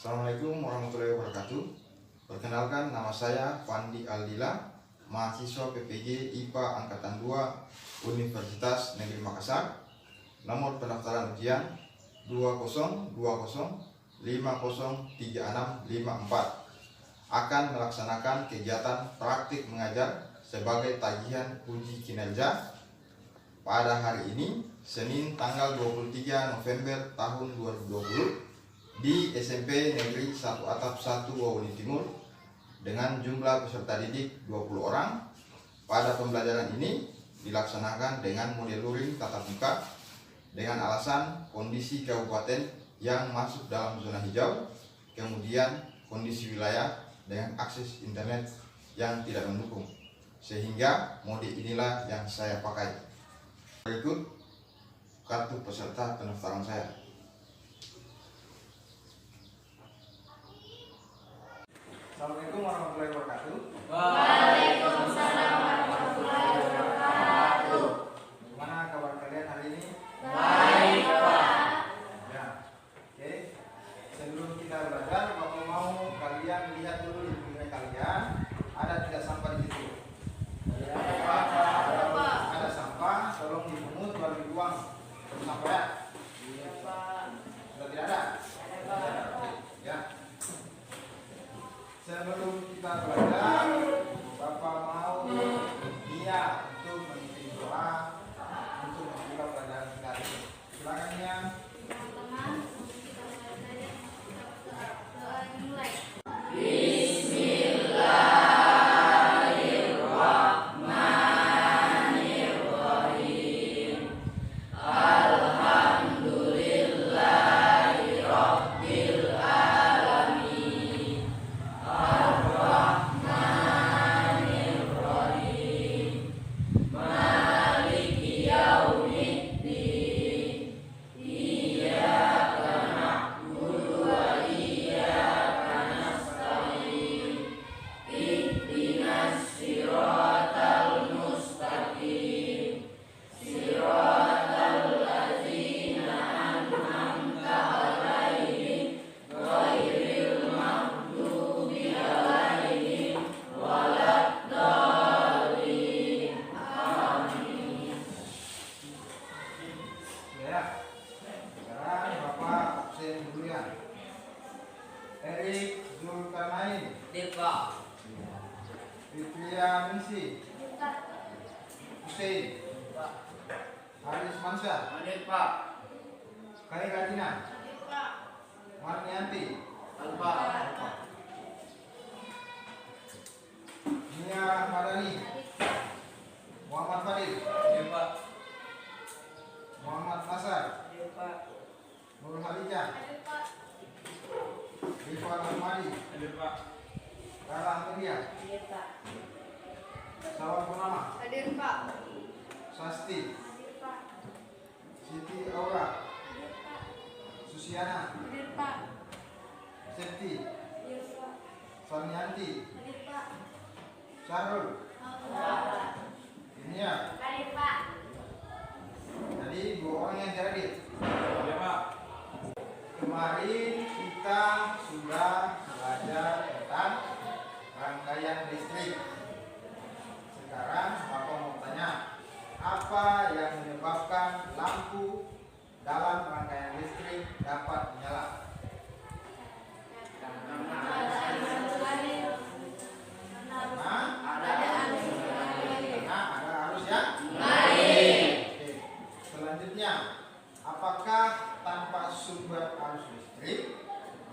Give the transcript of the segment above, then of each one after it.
Assalamualaikum warahmatullahi wabarakatuh. Perkenalkan, nama saya Fandi Aldila, mahasiswa PPG IPA Angkatan 2 Universitas Negeri Makassar. Nomor pendaftaran ujian 2020503654. Akan melaksanakan kegiatan praktik mengajar sebagai tagihan uji kinerja pada hari ini, Senin tanggal 23 November tahun 2020 di SMP Negeri 1 Atap 1 Wauni Timur dengan jumlah peserta didik 20 orang. Pada pembelajaran ini dilaksanakan dengan model luring tatap muka dengan alasan kondisi kabupaten yang masuk dalam zona hijau, kemudian kondisi wilayah dengan akses internet yang tidak mendukung, sehingga mode inilah yang saya pakai. Berikut kartu peserta pendaftaran saya. Assalamualaikum warahmatullahi wabarakatuh. Waalaikumsalam warahmatullahi wabarakatuh. Gimana kabar kalian hari ini? Baik, Pak. Ya, oke. Sebelum kita belajar, Bapak mau kalian lihat dulu di pinggir kalian ada tidak sampah di situ. Ada sampah, tolong dipungut baru dibuang. Terus sampah ya? Iya, Pak. Sudah tidak ada? Ada, Pak. Ya. Sebelum kita belajar, Bapak mau niat untuk memimpin doa untuk membuka pelajaran kita. Silakan ya. Teman-teman, kita belajar ya. Doa dimulai. Ya. Sekarang Bapak absen dulu ya. Erik Zulkarnain, Pak. Fitria Ningsi, Hussein, Haris Mansyah, Hadir, Pak. Kai Radina, Pak. Marnianti, Alfa. Nia Madani, Muhammad Fadil, Hadir, Pak. Muhammad Nasar, Hadir, Pak. Nur Halija, Hadir, Pak. Rifan Ahmadi, Hadir, Pak. Rara Amelia, Hadir, Pak. Sawan Purnama, Hadir, Pak. Sasti, Hadir, Pak. Siti Aura, Hadir, Pak. Susiana, Hadir, Pak. Septi, Hadir, Pak. Sarnianti, Hadir, Pak. Syarul, ini ya. Hadir, Pak. Jadi 2 orang yang hadir. Hadir, Pak. Kemarin kita sudah belajar tentang rangkaian listrik. Sekarang Bapak mau tanya, apa yang menyebabkan lampu dalam rangkaian listrik dapat menyala? Karena ada arus yang Oke. Selanjutnya, apakah tanpa sumber arus listrik,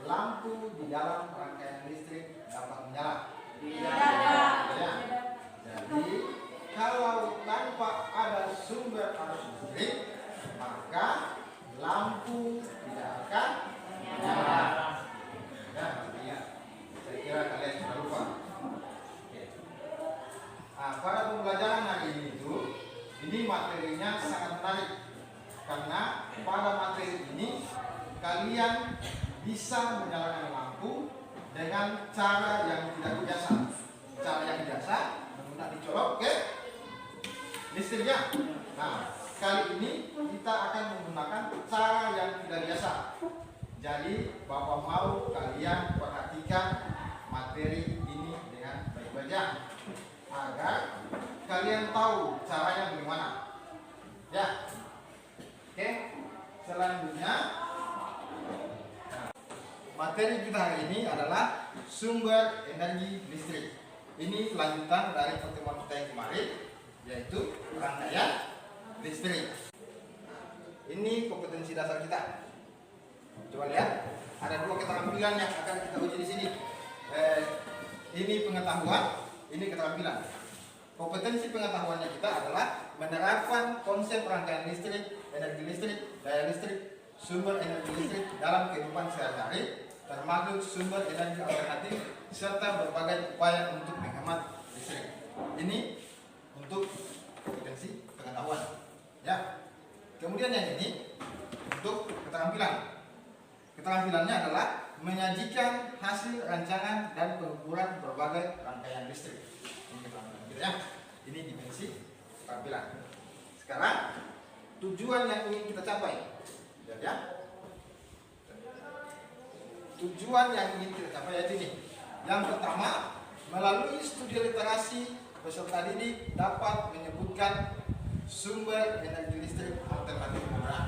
lampu di dalam rangkaian listrik dapat menyala? Ya. Jadi, kalau tanpa ada sumber arus listrik, maka lampu tidak akan menyala. Ya, lihat. Saya kira kalian sudah lupa. Oke. Nah, pada pembelajaran hari ini materinya sangat menarik karena pada materi ini kalian bisa menyalakan lampu dengan cara yang tidak biasa. Cara yang biasa menggunakan dicolok ke listriknya. Nah, kali ini kita akan menggunakan cara yang tidak biasa. Jadi Bapak mau kalian perhatikan materi ini dengan baik-baik ya, agar kalian tahu caranya bagaimana. Ya, oke. Selanjutnya, materi kita hari ini adalah sumber energi listrik. Ini lanjutan dari pertemuan kita yang kemarin, yaitu rangkaian listrik. Ini kompetensi dasar kita. Coba lihat, ada dua keterampilan yang akan kita uji di sini. Ini pengetahuan, ini keterampilan. Kompetensi pengetahuannya kita adalah menerapkan konsep rangkaian listrik, energi listrik, daya listrik, sumber energi listrik dalam kehidupan sehari-hari, termasuk sumber energi alternatif serta berbagai upaya untuk menghemat listrik. Ini untuk kompetensi pengetahuan. Ya. Kemudian yang ini untuk keterampilan. Keterampilannya adalah menyajikan hasil rancangan dan pengukuran berbagai rangkaian listrik. Ini keterampilan kita ya. Ini dimensi keterampilan. Sekarang tujuan yang ingin kita capai. Lihat ya. Tujuan yang ingin kita capai yaitu ini. Yang pertama, melalui studi literasi peserta didik dapat menyebutkan sumber energi listrik alternatif yang benar.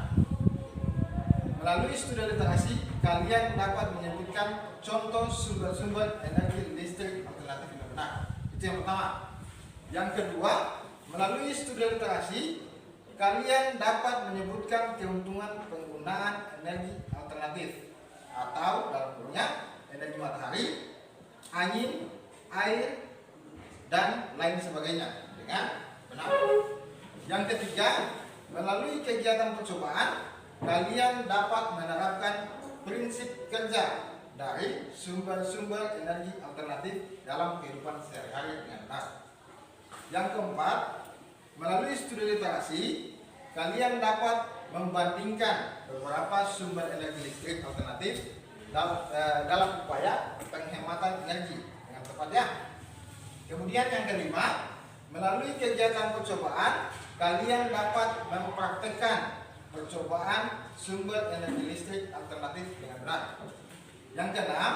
Melalui studi literasi, kalian dapat menyebutkan contoh sumber-sumber energi listrik alternatif yang benar. Itu yang pertama. Yang kedua, melalui studi literasi, kalian dapat menyebutkan keuntungan penggunaan energi alternatif atau dalam kurungnya energi matahari, angin, air, dan lain sebagainya dengan benar. Yang ketiga, melalui kegiatan percobaan, kalian dapat menerapkan prinsip kerja dari sumber-sumber energi alternatif dalam kehidupan sehari-hari dengan benar. Yang keempat, melalui studi literasi, kalian dapat membandingkan beberapa sumber energi listrik alternatif dalam upaya penghematan energi dengan tepat ya. Kemudian yang kelima, melalui kegiatan percobaan, kalian dapat mempraktekkan percobaan sumber energi listrik alternatif dengan benar. Yang keenam,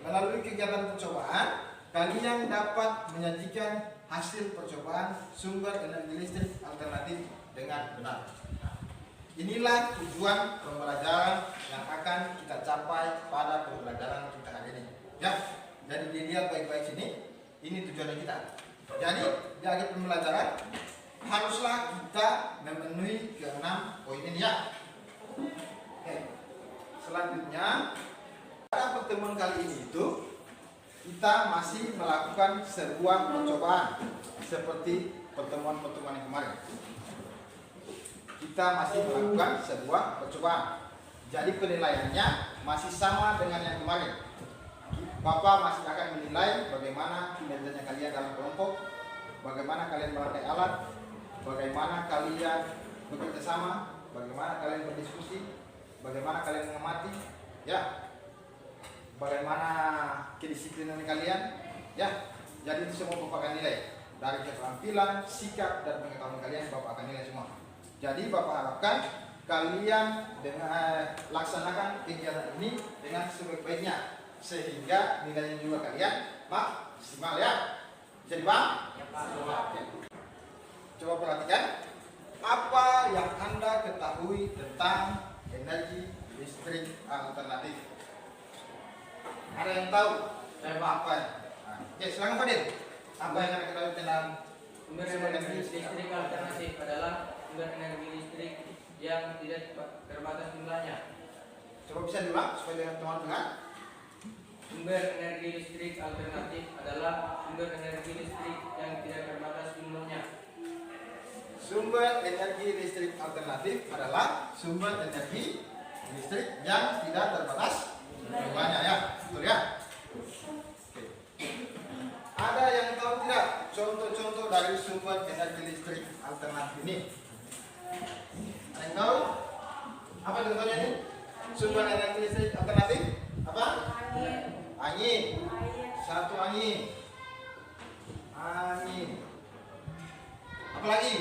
melalui kegiatan percobaan, kalian dapat menyajikan hasil percobaan sumber energi listrik alternatif dengan benar. Inilah tujuan pembelajaran yang akan kita capai pada pembelajaran kita hari ini. Ya, jadi dilihat baik-baik sini. Ini tujuan kita. Jadi di akhir pembelajaran haruslah kita memenuhi ke-6 poin ini ya. Oke. Selanjutnya pada pertemuan kali ini itu kita masih melakukan sebuah percobaan seperti pertemuan-pertemuan yang kemarin. Kita masih melakukan sebuah percobaan. Jadi penilaiannya masih sama dengan yang kemarin. Bapak masih akan menilai bagaimana kinerjanya kalian dalam kelompok, bagaimana kalian memakai alat, bagaimana kalian bekerja sama, bagaimana kalian berdiskusi, bagaimana kalian mengamati, ya, bagaimana kedisiplinan kalian, ya. Jadi itu semua Bapak akan nilai dari keterampilan, sikap dan pengetahuan kalian. Bapak akan nilai semua. Jadi Bapak harapkan kalian dengan laksanakan kegiatan ini dengan sebaik-baiknya sehingga nilainya juga kalian maksimal ya. Jadi Pak? Ya, Pak. Coba perhatikan apa yang Anda ketahui tentang energi listrik alternatif. Ada yang tahu? Saya Pak. Apa? Nah, oke, silakan Fadil. Apa yang Anda ketahui tentang sumber energi listrik alternatif adalah sumber energi listrik yang tidak terbatas jumlahnya. Coba bisa diulang supaya teman-teman dengar. Sumber energi listrik alternatif adalah sumber energi listrik yang tidak terbatas jumlahnya. Sumber energi listrik alternatif adalah sumber energi listrik yang tidak terbatas jumlahnya ya, betul ya? Oke. Ada yang tahu tidak contoh-contoh dari sumber energi listrik alternatif ini? Ada yang tahu? Apa contohnya ini? Sumber energi listrik alternatif? Apa? Angin. Satu angin. Angin. Apa lagi?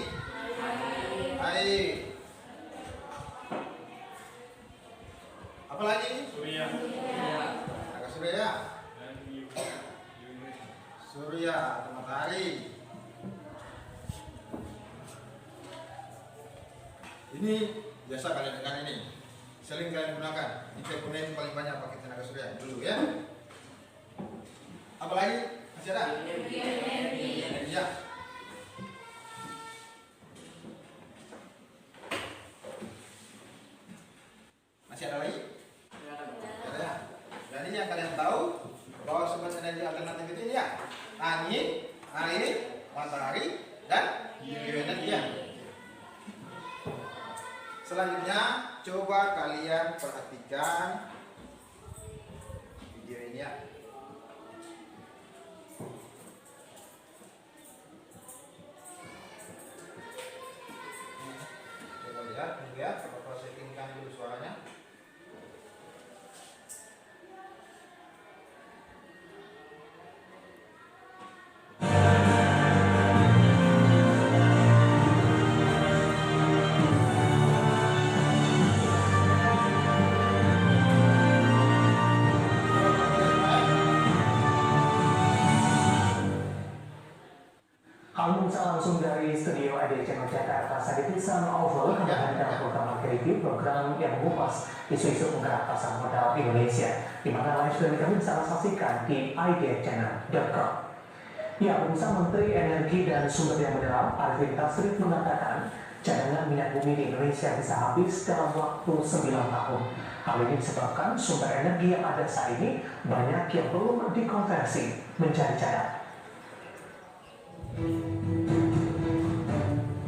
Air. Apa lagi? Ini biasa kalian dengan ini. Sering kalian gunakan. Ini komponen paling banyak pakai tenaga surya dulu ya. Apalagi masih ada? Energi. Ya. Masih ada lagi? Ada. Jadi yang kalian tahu bahwa sumber energi alternatif itu ini ya, angin, air, matahari, dan bioenergi. Ya. Selanjutnya coba kalian perhatikan video ini ya. Coba lihat, tunggu ya, Bapak settingkan dulu suaranya. Kami bisa langsung dari studio ID Channel Jakarta. Saat itu Sun Over kembali dalam program review program yang mengupas isu-isu penggerak pasar modal Indonesia, di mana live streaming kami bisa saksikan di idchannel.com. Ya, pemirsa, Menteri Energi dan Sumber Daya Mineral Arifin Tasrif mengatakan cadangan minyak bumi di Indonesia bisa habis dalam waktu 9 tahun. Hal ini disebabkan sumber energi yang ada saat ini banyak yang perlu dikonversi menjadi cadangan.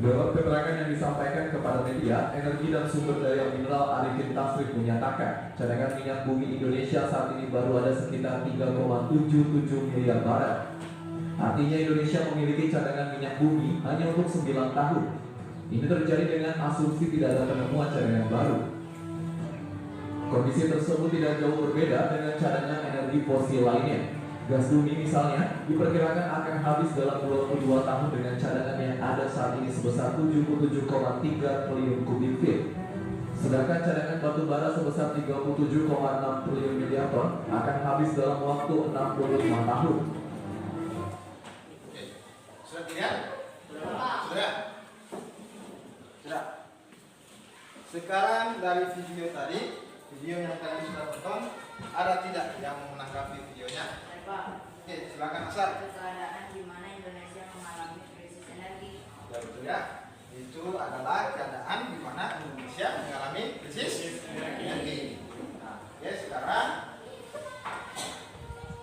Dalam keterangan yang disampaikan kepada media, Energi dan Sumber Daya Mineral Arifin Tasrif menyatakan cadangan minyak bumi Indonesia saat ini baru ada sekitar 3,77 miliar barel. Artinya Indonesia memiliki cadangan minyak bumi hanya untuk 9 tahun. Ini terjadi dengan asumsi tidak ada penemuan cadangan baru. Kondisi tersebut tidak jauh berbeda dengan cadangan energi fosil lainnya. Gas bumi misalnya diperkirakan akan habis dalam 22 tahun dengan cadangan yang ada saat ini sebesar 77,3 triliun kubik feet. Sedangkan cadangan batu bara sebesar 37,6 triliun miliar ton akan habis dalam waktu 65 tahun. Oke. Sudah dilihat? Sudah? Sudah. Sekarang dari video tadi, video yang kalian sudah tonton, ada tidak yang menanggapi videonya? Oke, silakan Asar. Keadaan di mana Indonesia mengalami krisis energi. Ya betul ya. Itu adalah keadaan di mana Indonesia mengalami krisis energi. Nah, oke, sekarang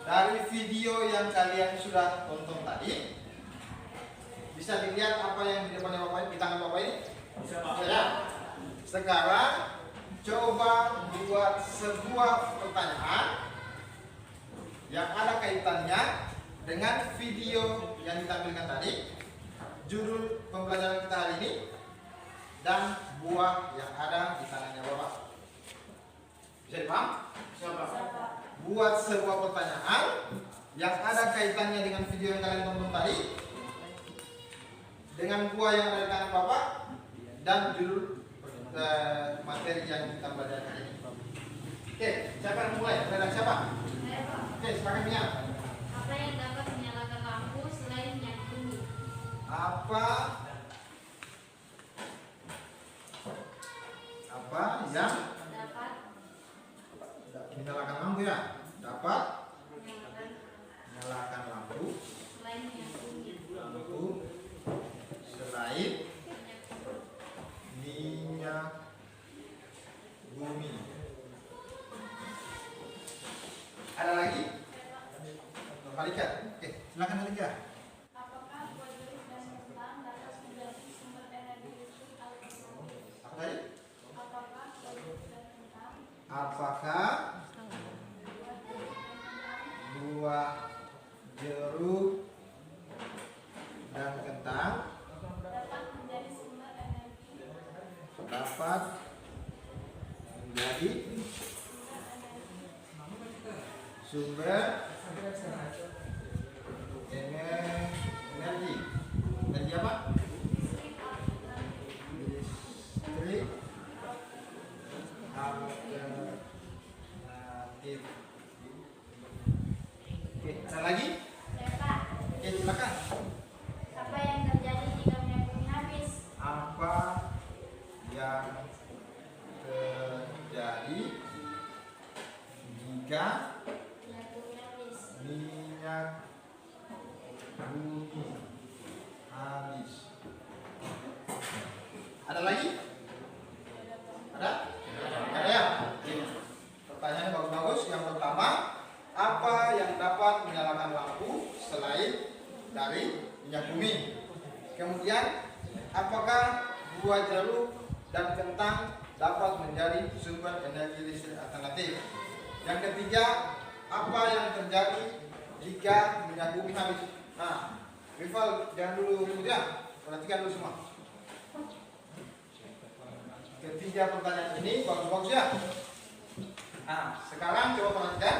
dari video yang kalian sudah tonton tadi, bisa dilihat apa yang di depannya Bapak ini, di tangan Bapak ini? Bisa ya. Sekarang coba buat sebuah pertanyaan yang ada kaitannya dengan video yang ditampilkan tadi, judul pembelajaran kita hari ini, dan buah yang ada di tangannya Bapak. Bisa dipaham? Buat sebuah pertanyaan yang ada kaitannya dengan video yang kalian tonton tadi, dengan buah yang ada di tangan Bapak, dan judul materi yang kita belajar hari ini. Oke, siapa yang mulai? Mulai siapa? Oke, silakan Mia. Apa yang dapat menyalakan lampu selain minyak bumi? Apa yang Dapat menyalakan lampu ya? Dapat menyalakan menyalakan lampu selain minyak bumi. selain minyak bumi. Ada lagi? Alika. Oke, silakan Alika. Apakah kualitas dan kentang dapat menjadi sumber energi listrik alternatif? Apa tadi? Apakah kualitas dan kentang Apakah buah jeruk dan kentang dapat menjadi sumber energi dapat menjadi sumber energi? Energi apa? listrik alternatif? Listrik alternatif. Oke, ada lagi? Dapat. Oke, silakan. Apa yang terjadi jika minyak bumi habis? Apa yang jika minyak bumi habis. minyak bumi habis. Ada lagi? Ada? Ada ya? Pertanyaannya bagus-bagus. Yang pertama, apa yang dapat menyalakan lampu selain dari minyak bumi? Kemudian, apakah buah jeruk dan kentang dapat menjadi sumber energi listrik alternatif? Yang ketiga, apa yang terjadi jika minyak bumi habis? Nah, Rival jangan dulu ribut ya, perhatikan dulu semua. Ketiga pertanyaan ini bagus-bagus ya. Nah, sekarang coba perhatikan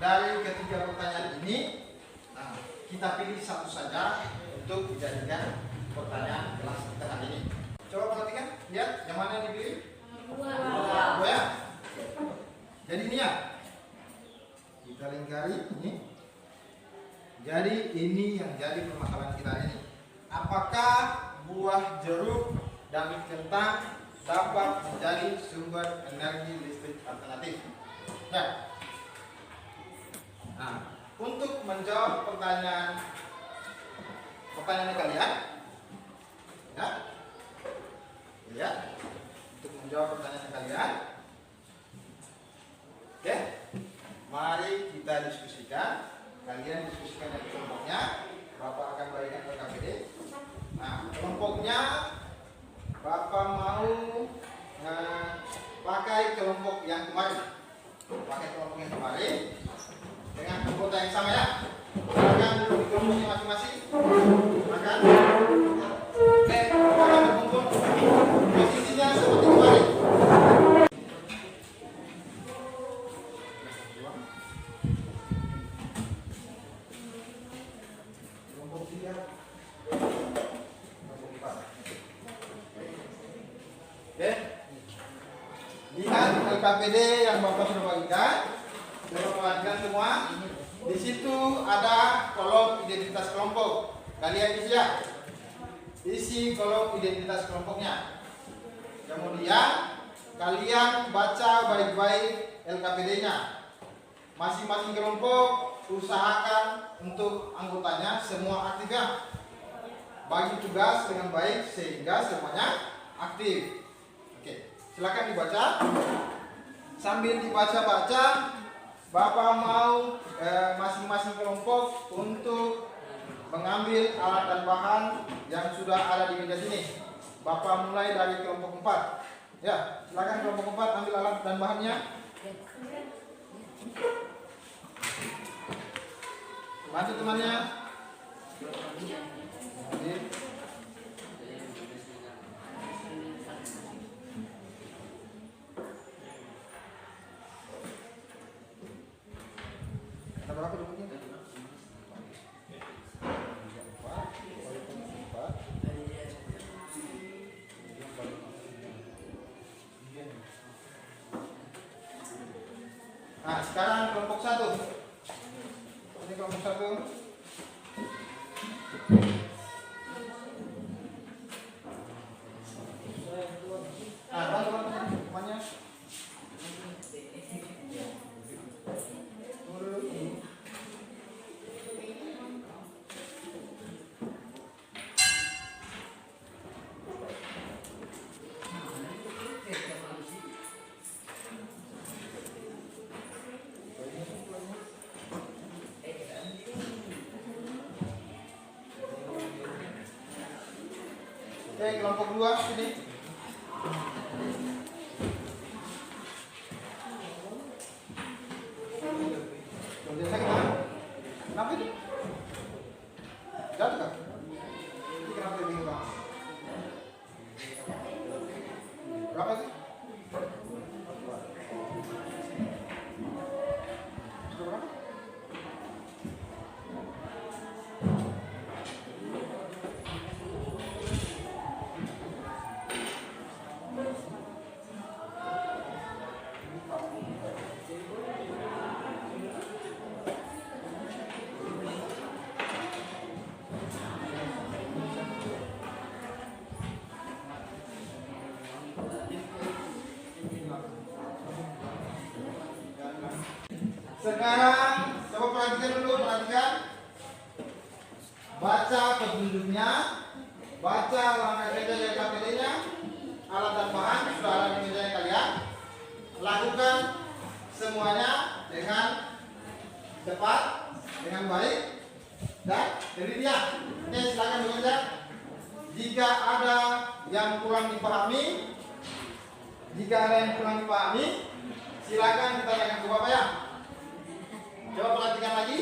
dari ketiga pertanyaan ini. Nah, kita pilih satu saja untuk dijadikan pertanyaan kelas kita hari ini. Coba perhatikan, lihat yang mana yang dipilih? Dua ya. Jadi ini ya, kita lingkari ini. Jadi ini yang jadi permasalahan kita ini. Apakah buah jeruk dan kentang dapat menjadi sumber energi listrik alternatif? Ya. Nah, untuk menjawab pertanyaan kalian, ya, ya, untuk menjawab pertanyaan kalian, oke, mari kita diskusikan. Kalian diskusikan dari kelompoknya. Bapak akan bagikan ke KPD. Nah, kelompoknya Bapak mau pakai kelompok yang kemarin. Pakai kelompok yang kemarin dengan anggota yang sama ya. Silakan duduk di kelompoknya masing-masing. Silakan. Oke, akan berkumpul. Posisinya seperti kemarin. Kelompok 3, kelompok 4. Oke. Lihat LKPD yang Bapak sudah bagikan. Coba perhatikan semua. Di situ ada kolom identitas kelompok. Kalian isi ya. Isi kolom identitas kelompoknya. Kemudian kalian baca baik-baik LKPD-nya. Masing-masing kelompok usahakan untuk anggotanya semua aktif ya. Bagi tugas dengan baik sehingga semuanya aktif. Oke, silakan dibaca. Sambil dibaca-baca, Bapak mau masing-masing kelompok untuk mengambil alat dan bahan yang sudah ada di meja sini. Bapak mulai dari kelompok 4. Ya, silakan kelompok 4 ambil alat dan bahannya. Bantu temannya. Ada berapa duduknya? Nah, sekarang kelompok 1. Ini kelompok 1. Nah, bantu temannya. Oke, kelompok 2 sini. Kemudian sakit kan? Kenapa itu? Jatuh kan? Ini kenapa dia bingung banget? Berapa sih? Sudah berapa? Sekarang coba perhatikan dulu, perhatikan. Baca petunjuknya, baca langkah kerja dari KPD-nya, alat dan bahan sudah ada di meja kalian. Lakukan semuanya dengan cepat, dengan baik, dan teliti. Oke, silakan bekerja. Jika ada yang kurang dipahami, silakan ditanyakan ke Bapak ya. Coba perhatikan lagi.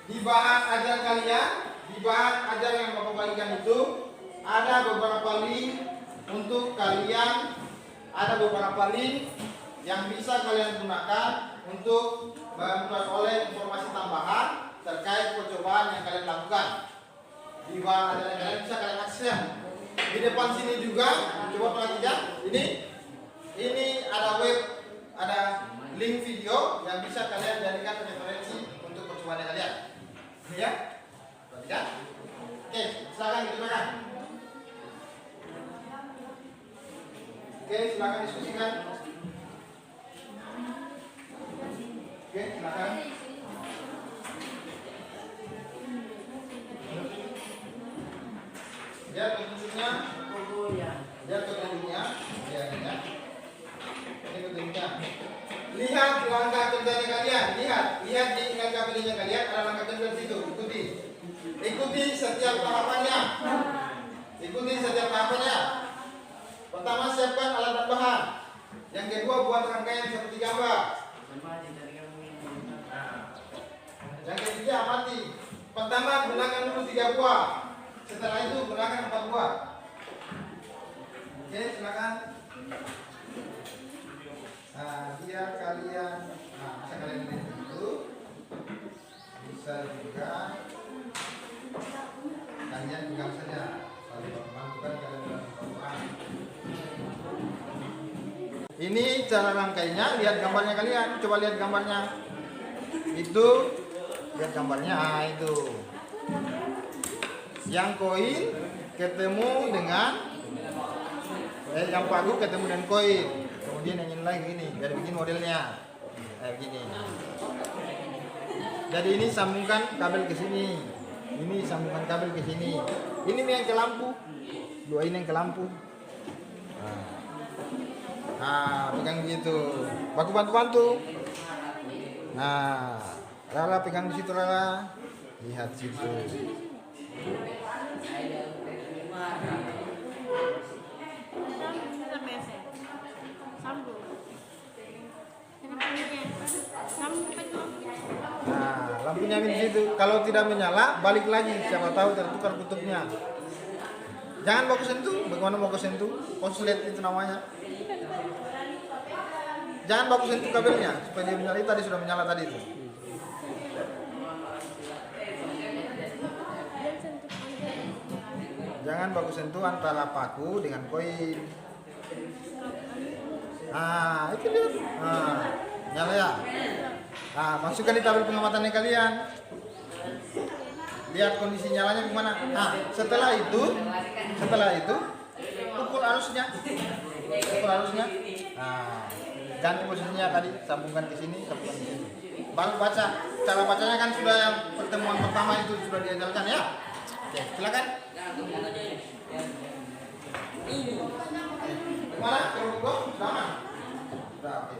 Di bahan ajar kalian, di bahan ajar yang Bapak bagikan itu ada beberapa link untuk kalian, ada beberapa link yang bisa kalian gunakan untuk memperoleh informasi tambahan terkait percobaan yang kalian lakukan. Di bahan ajar yang kalian bisa kalian akses. Di depan sini juga, coba perhatikan. Ini ada web, ada link video yang bisa kalian jadikan referensi untuk percobaan kalian. Ya, perhatikan. Oke, silakan diteruskan. Oke, silakan diskusikan. Oke, silakan. Lihat petunjuknya. Lihat petunjuknya. Ini petunjuknya. Lihat langkah kerja kalian. Lihat di langkah kerja kalian ada langkah kerja di situ. Ikuti setiap tahapannya. Pertama, siapkan alat dan bahan. Yang kedua, buat rangkaian seperti gambar. Yang ketiga, amati. Pertama, gunakan dulu 3 buah. Setelah itu gunakan 4 buah. Oke, silakan. Biar kalian, bisa kalian lihat dulu. Bisa juga kalian pegang saja. Kalau membantukan kalian melakukan. Ini cara rangkainya. Lihat gambarnya kalian. Coba lihat gambarnya. Itu, lihat gambarnya. Itu. Yang koin ketemu dengan yang pagu ketemu dengan koin. Kemudian yang ini lagi gini, jadi bikin modelnya begini. Jadi ini sambungkan kabel ke sini, ini sambungkan kabel ke sini. Ini yang ke lampu, dua ini yang ke lampu. Pegang gitu. Baku bantu. Lala pegang di situ Lala. Lihat situ. Lampunya di situ. Kalau tidak menyala, balik lagi. Siapa tahu tertukar kutubnya. Jangan baku sentuh. Bagaimana baku sentuh? Konslet itu namanya. Jangan baku sentuh kabelnya supaya dia menyala. Tadi sudah menyala tadi itu. Jangan baku sentuh antara paku dengan koin. Itu dia. Nyala ya. Masukkan di tabel pengamatannya kalian. Lihat kondisi nyalanya gimana. Setelah itu ukur arusnya. Ganti posisinya tadi, sambungkan ke sini, sambungkan ke sini. Baru baca. Cara bacanya kan sudah yang pertemuan pertama itu sudah diajarkan ya. Oke, silakan. Gimana? Kalau sama? Sudah, oke.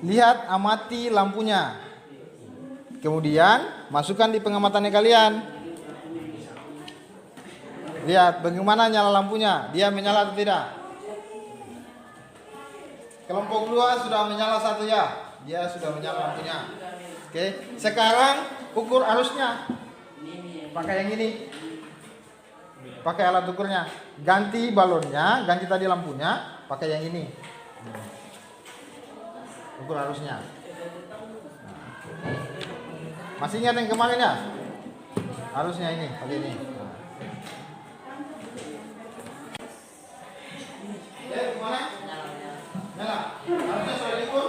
Lihat, amati lampunya. Kemudian masukkan di pengamatannya kalian. Lihat bagaimana nyala lampunya. Dia menyala atau tidak? Kelompok 2 sudah menyala 1 ya. Dia sudah menyala lampunya. Oke. Sekarang ukur arusnya. Pakai yang ini. Pakai alat ukurnya. Ganti balonnya, ganti tadi lampunya, pakai yang ini. Ukur arusnya. Masih ingat yang kemarin ya? Arusnya ini, pakai ini. Gimana? Nyala. Arusnya sudah diukur?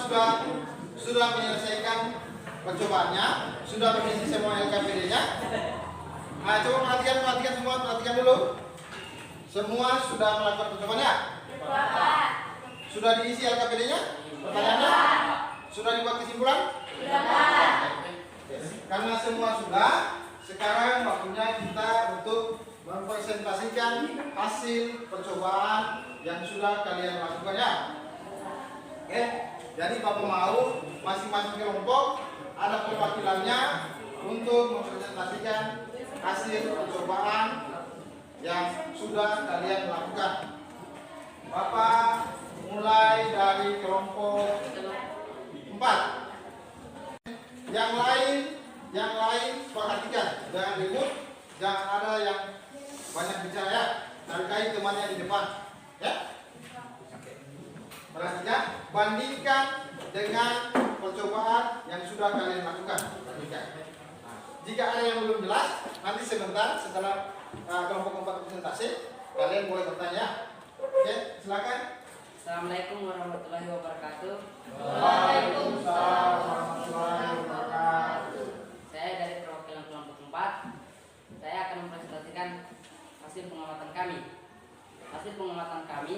sudah menyelesaikan percobaannya, sudah mengisi semua LKPD-nya. Nah, coba perhatikan semua, perhatikan dulu. Semua sudah melakukan percobaannya? Pak. Sudah diisi LKPD-nya? Pertanyaannya? Sudah dibuat kesimpulan? Sudah, Pak. Karena semua sudah, sekarang waktunya kita untuk mempresentasikan hasil percobaan yang sudah kalian lakukan ya. Oke, jadi Bapak mau masing-masing kelompok ada perwakilannya untuk mempresentasikan hasil percobaan yang sudah kalian lakukan. Bapak mulai dari kelompok 4. Yang lain perhatikan, jangan ribut, jangan ada yang banyak bicara ya. Hargai temannya di depan, ya. Perhatikan, bandingkan dengan percobaan yang sudah kalian lakukan. Bandingkan. Nah, jika ada yang belum jelas, nanti sebentar setelah kelompok 4 presentasi, kalian boleh bertanya. Oke, silakan. Assalamualaikum warahmatullahi wabarakatuh. Waalaikumsalam warahmatullahi wabarakatuh. Saya dari perwakilan kelompok 4. Saya akan mempresentasikan hasil pengamatan kami. Hasil pengamatan kami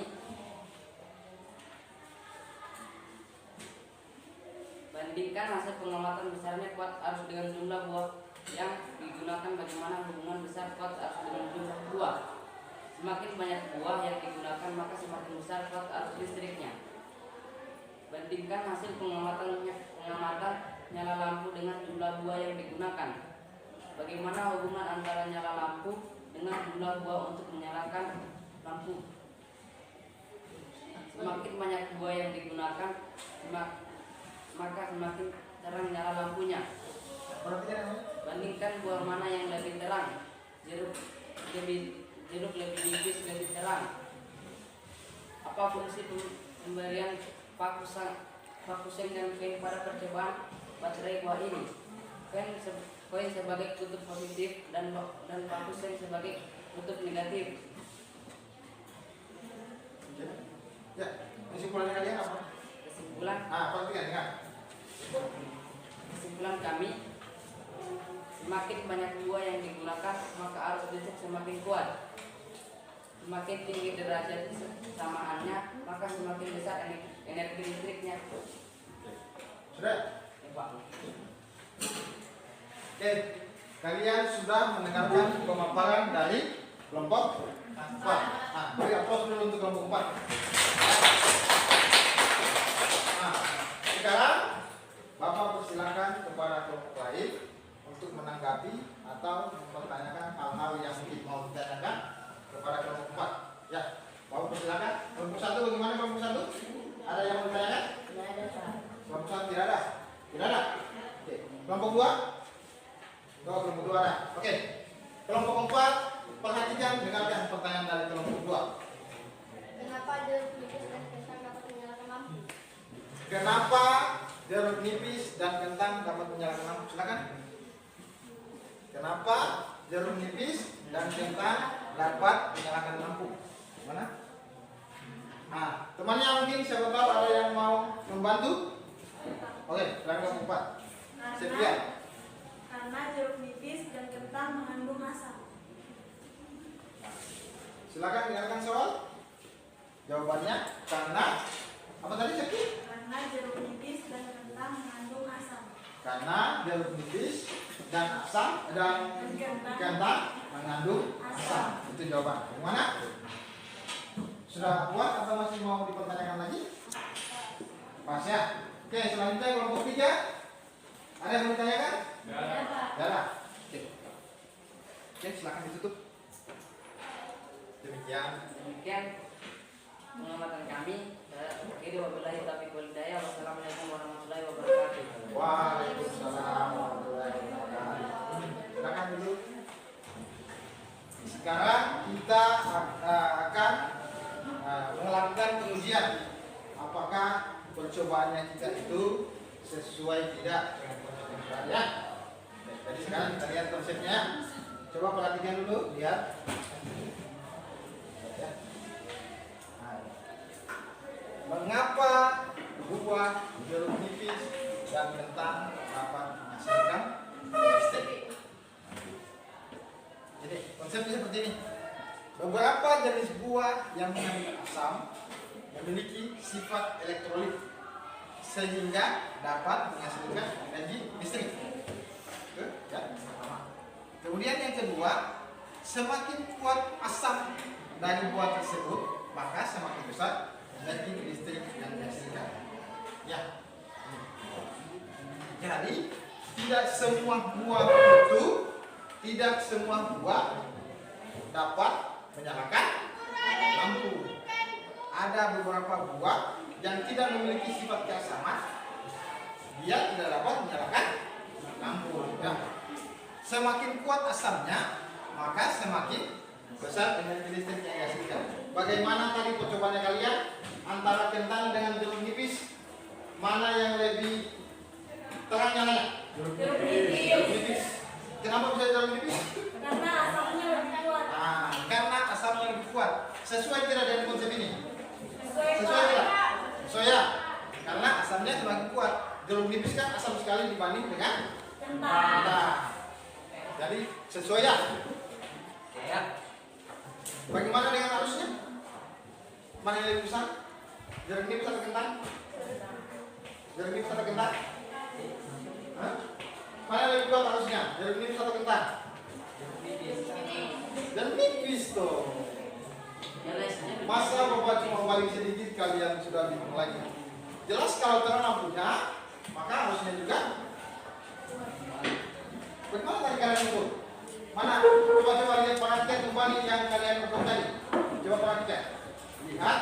bandingkan hasil pengamatan besarnya kuat arus dengan jumlah buah yang digunakan, bagaimana hubungan besar kuat arus dengan jumlah buah. Semakin banyak buah yang digunakan, maka semakin besar kuat arus listriknya. Bandingkan hasil pengamatan nyala lampu dengan jumlah buah yang digunakan. Bagaimana hubungan antara nyala lampu dengan jumlah buah untuk menyalakan lampu. Semakin banyak buah yang digunakan, maka semakin terang nyala lampunya. Bandingkan buah mana yang lebih terang. Jeruk lebih nipis, lebih terang. Apa fungsi pemberian pakuseng dan koin pada percobaan baterai buah ini? Koin sebagai kutub positif dan pakuseng sebagai kutub negatif. Ya, kesimpulannya kalian apa? Perhatikan ya. Kesimpulan kami, semakin banyak buah yang digunakan, maka arus listrik semakin kuat. Semakin tinggi derajat kesamaannya, maka semakin besar energi listriknya. Sudah? Ya, Pak. Oke, kalian sudah mendengarkan pemaparan dari kelompok 4. Nah, beri aplaus dulu untuk kelompok 4. Nah, sekarang Bapak persilakan kepada kelompok lain untuk menanggapi atau mempertanyakan hal-hal yang mungkin mau ditanyakan kepada kelompok 4. Ya, Bapak persilakan. Kelompok 1 bagaimana kelompok 1? Ada yang mau ditanyakan? Tidak ada, Pak. Kelompok 1 tidak ada? Tidak ada? Oke. Kelompok 2? Kelompok 2 ada. Oke. Kelompok 4, perhatikan dengarkan pertanyaan dari kelompok 2. Kenapa jeruk nipis dan kentang dapat menyalakan lampu? Kenapa jeruk nipis dan kentang dapat menyalakan lampu? Silakan. Kenapa jeruk nipis dan kentang dapat menyalakan lampu? Mana? Nah, temannya mungkin siapa tahu ada yang mau membantu? Oke, kelompok 4. Setia. Karena jeruk nipis dan kentang mengandung asam. Silakan dengarkan soal. Jawabannya karena apa tadi Setia? Karena jeruk nipis dan kentang mengandung asam. Karena jeruk nipis dan asam dan kentang mengandung asam. Itu jawaban. Yang mana? Sudah puas atau masih mau dipertanyakan lagi? Pas ya. Oke, selanjutnya kelompok 3. Ada yang mau ditanyakan? Tidak ada, Pak. Tidak ada. Oke, silakan ditutup. Demikian. Demikian pengamatan kami. Saya akhiri wabillahi taufiq wal hidayah. Wassalamualaikum warahmatullahi wabarakatuh. Waalaikumsalam warahmatullahi wabarakatuh. Silakan dulu. Sekarang kita akan melakukan pengujian apakah percobaannya kita itu sesuai tidak dengan percobaannya. Jadi sekarang kita lihat konsepnya. Coba perhatikan dulu, lihat. Mengapa buah, jeruk nipis, dan kentang dapat menghasilkan listrik. Jadi konsepnya seperti ini. Beberapa jenis buah yang mengandung asam memiliki sifat elektrolit sehingga dapat menghasilkan energi listrik. Itu yang pertama. Kemudian yang kedua, semakin kuat asam dari buah tersebut, maka semakin besar energi listrik yang dihasilkan. Ya. Jadi tidak semua buah dapat menyalakan lampu. Ada beberapa buah yang tidak memiliki sifat keasaman, dia tidak dapat menyalakan lampu. Ya. Semakin kuat asamnya, maka semakin besar energi listrik yang dihasilkan. Bagaimana tadi percobaannya kalian antara kentang dengan jeruk nipis, mana yang lebih terang nyalanya? Jeruk nipis. Kenapa bisa jeruk nipis? Karena asamnya lebih kuat. Nah, karena asamnya lebih kuat. Sesuai tidak dengan konsep ini? Sesuai tidak? Sesuai ya? Karena asamnya semakin kuat. Jeruk nipis kan asam sekali dibanding dengan kentang. Jadi sesuai ya? Ya. Bagaimana dengan arusnya? Mana yang lebih besar? Jeruk nipis atau kentang? Jeruk nipis atau kentang? Hah? Mana yang lebih kuat arusnya? Jeruk nipis atau kentang? Jeruk nipis tuh. Masa Bapak cuma balik sedikit kalian sudah bingung lagi? Jelas kalau terang lampunya, maka arusnya juga. Bagaimana tadi kalian ukur? Mana? Coba lihat, perhatikan kembali yang kalian ukur tadi. Coba perhatikan. Lihat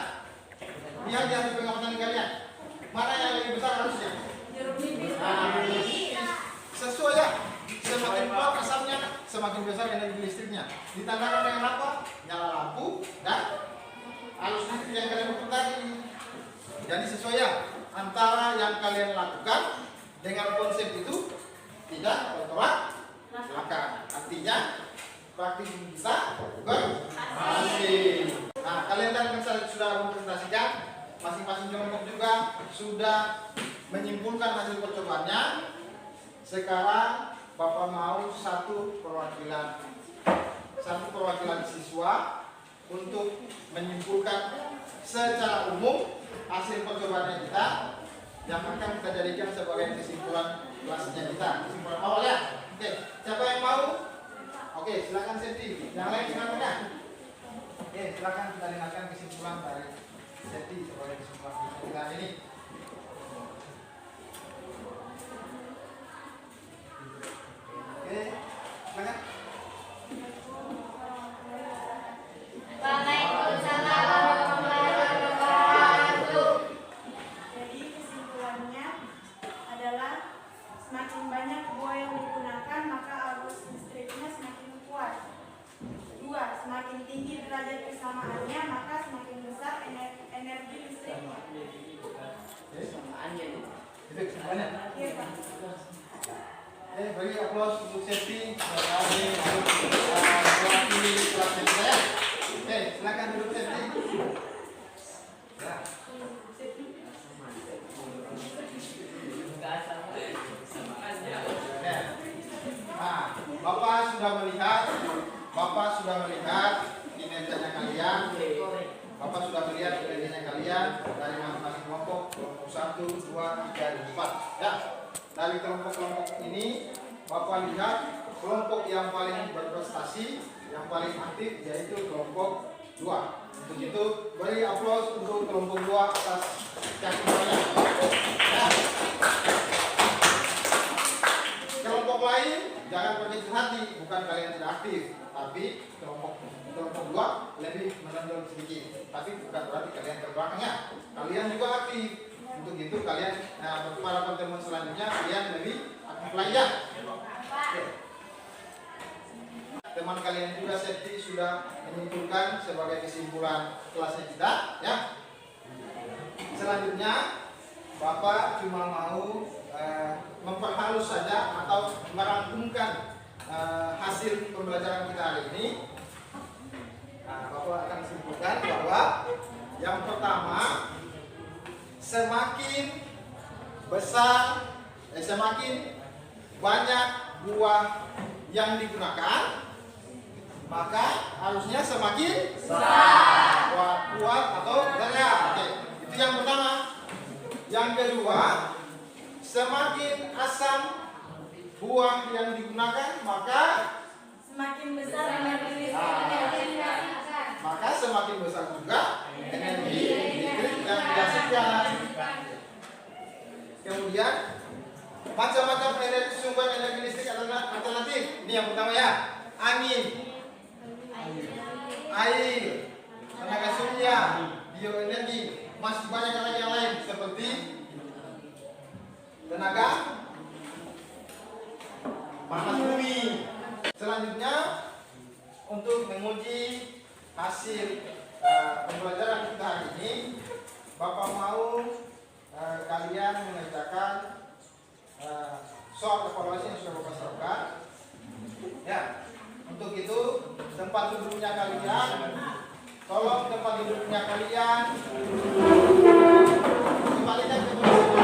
di hasil pengamatan kalian. Mana yang lebih besar arusnya? Jeruk nipis. Sesuai ya. Semakin kuat asamnya, semakin besar energi listriknya. Ditandai dengan apa? Nyala lampu dan arus listrik yang kalian ukur tadi. Jadi sesuai ya. Antara yang kalian lakukan dengan konsep itu tidak bertolak belakang. Artinya praktik kita berhasil. Nah, kalian kan sudah mempresentasikan, masing-masing kelompok juga sudah menyimpulkan hasil percobaannya. Sekarang Bapak mau satu perwakilan siswa untuk menyimpulkan secara umum hasil percobaannya kita yang akan kita jadikan sebagai kesimpulan kelasnya kita. Kesimpulan awal ya. Oke, siapa yang mau? Oke, silakan Seti. Yang lain silakan ya. Oke, silakan kita dengarkan kesimpulan dari Seti sebagai kesimpulan kita ini. Oke, silakan. Waalaikumsalam warahmatullahi wabarakatuh. Jadi kesimpulannya adalah semakin banyak buah yang digunakan maka arus listriknya semakin kuat. 2. Semakin tinggi derajat kesamaannya maka semakin besar energi listriknya. Itu kesimpulannya. Iya, Pak. Beri aplaus untuk Seti sebagai mewakili kelasnya kita ya. Oke, silakan duduk Seti. Ya. Nah, Bapak sudah melihat kinerjanya kalian. Bapak sudah melihat kinerjanya kalian dari masing-masing kelompok 1, 2, 3, dan 4. Ya. Dari kelompok-kelompok ini, Bapak lihat kelompok yang paling berprestasi, yang paling aktif yaitu kelompok 2. Untuk itu, beri aplaus untuk kelompok 2 atas cakupannya. Ya. Kelompok lain jangan berkecil hati, bukan kalian tidak aktif, tapi kelompok 2 lebih menonjol sedikit, tapi bukan berarti kalian terbelakangnya. Kalian juga aktif. Untuk itu kalian pada pertemuan selanjutnya kalian lebih aktif lagi ya. Teman kalian juga Seti sudah menyimpulkan sebagai kesimpulan kelasnya kita ya. Selanjutnya Bapak cuma mau memperhalus saja atau merangkumkan hasil pembelajaran kita hari ini. Nah, Bapak akan simpulkan bahwa yang pertama, semakin besar, semakin banyak buah yang digunakan, maka harusnya semakin kuat atau berkarya. Oke, itu yang pertama. Yang kedua, semakin asam buah yang digunakan, maka Semakin besar energi listriknya. maka semakin besar juga energi listrik yang dihasilkan. Kemudian macam-macam sumber energi listrik alternatif. Ini yang pertama ya, angin, air, tenaga surya, bioenergi, masih banyak lagi yang lain seperti tenaga panas bumi. Selanjutnya, untuk menguji hasil pembelajaran kita hari ini, Bapak mau kalian mengerjakan soal evaluasi yang sudah Bapak siapkan. Ya, untuk itu tempat duduknya kalian, tolong tempat duduknya kalian kembalikan ke posisi.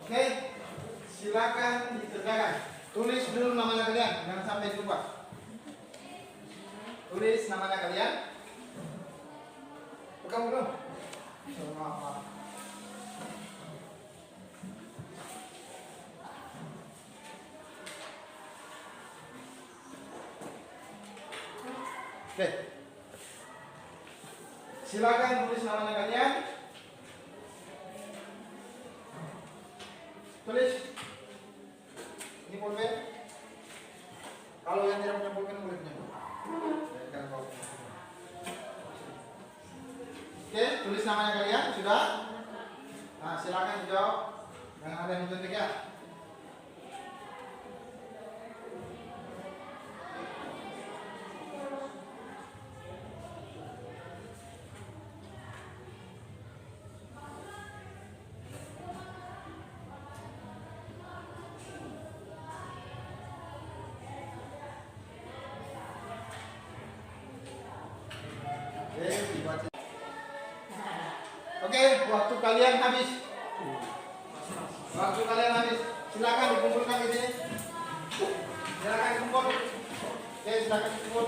Oke, silakan dikerjakan. Tulis dulu namanya kalian, jangan sampai lupa. Tulis namanya kalian. Bukan belum? Oke, silakan tulis namanya kalian. Tulis. Ini pulpen. Kalau yang tidak punya pulpen boleh punya. Oke, tulis namanya kalian sudah. Nah, silakan dijawab. Jangan ada yang mencetik ya. Oke, waktu kalian habis. Waktu kalian habis. Silakan dikumpulkan di sini. Silakan kumpul. Oke, silakan kumpul.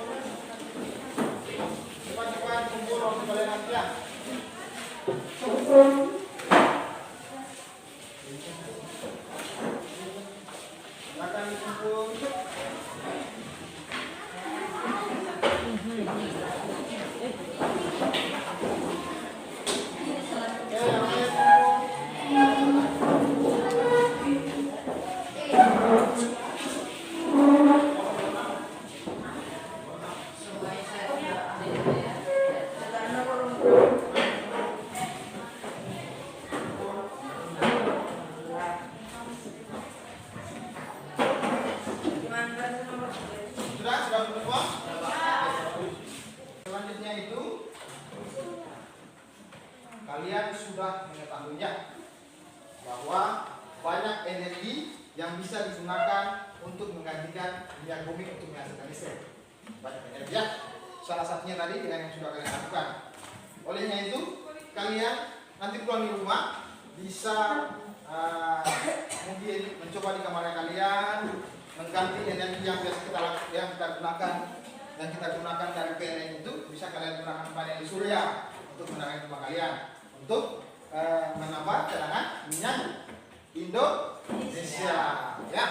Cepat-cepat kumpul waktu kalian habis ya. Silakan dikumpul. Sudah berubah. Selanjutnya itu kalian sudah mengetahuinya bahwa banyak energi yang bisa digunakan untuk menggantikan minyak bumi untuk menghasilkan listrik. Banyak energi ya. Salah satunya tadi dengan yang sudah kalian lakukan. Olehnya itu kalian nanti pulang di rumah bisa mungkin mencoba di kamar kalian mengganti energi yang biasa kita gunakan dari PLN itu, bisa kalian gunakan panel surya untuk menerangi rumah kalian untuk menambah cadangan minyak Indonesia ya.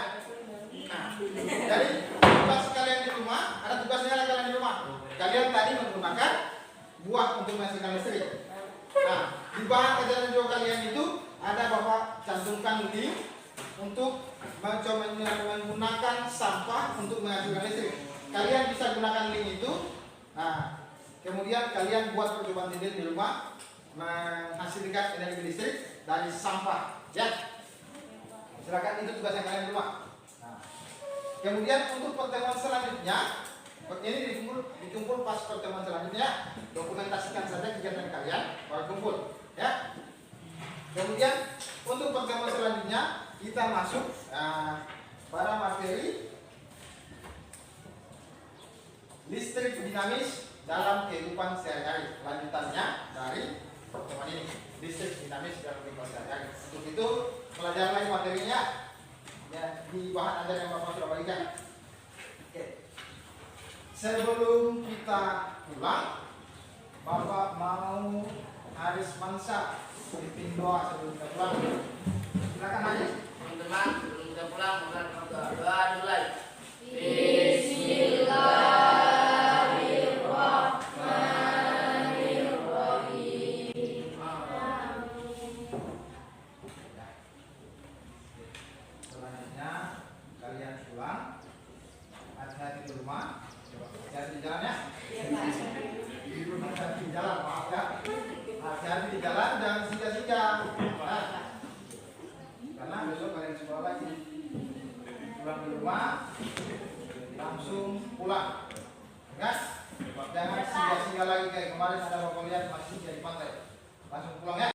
Nah, jadi tugas kalian di rumah, ada tugasnya kalian di rumah. Kalian tadi menggunakan buah untuk menghasilkan listrik. Nah, di bahan ajaran juga kalian itu ada Bapak cantumkan link untuk mencoba menggunakan sampah untuk menghasilkan listrik. Kalian bisa gunakan link itu. Nah, kemudian kalian buat percobaan sendiri di rumah menghasilkan energi listrik dari sampah. Ya, silakan, itu tugas yang kalian di rumah. Nah, kemudian untuk pertemuan selanjutnya, ini dikumpul pas pertemuan selanjutnya, dokumentasikan saja kegiatan kalian baru kumpul. Ya, Kemudian untuk pertemuan selanjutnya kita masuk pada materi listrik dinamis dalam kehidupan sehari-hari. Lanjutannya dari pertemuan ini, listrik dinamis dalam kehidupan sehari-hari. Untuk itu pelajari lagi materinya ya, di bahan Anda yang Bapak sudah bagikan. Oke. Sebelum kita pulang, Bapak mau Haris Mansa pimpin doa sebelum kita pulang. Silakan Haris. Teman-teman, sebelum kita pulang, doa dulu lagi. Selanjutnya kalian pulang, hati-hati di rumah, hati-hati di jalan ya. Hati-hati di jalan, maaf ya. Hati-hati di jalan dan singgah-singgah. Nah, karena besok kalian sekolah lagi. Pulang di rumah, langsung pulang. Ingat, jangan singgah-singgah lagi kayak kemarin ada bapak lihat masih di pantai. Langsung pulang ya.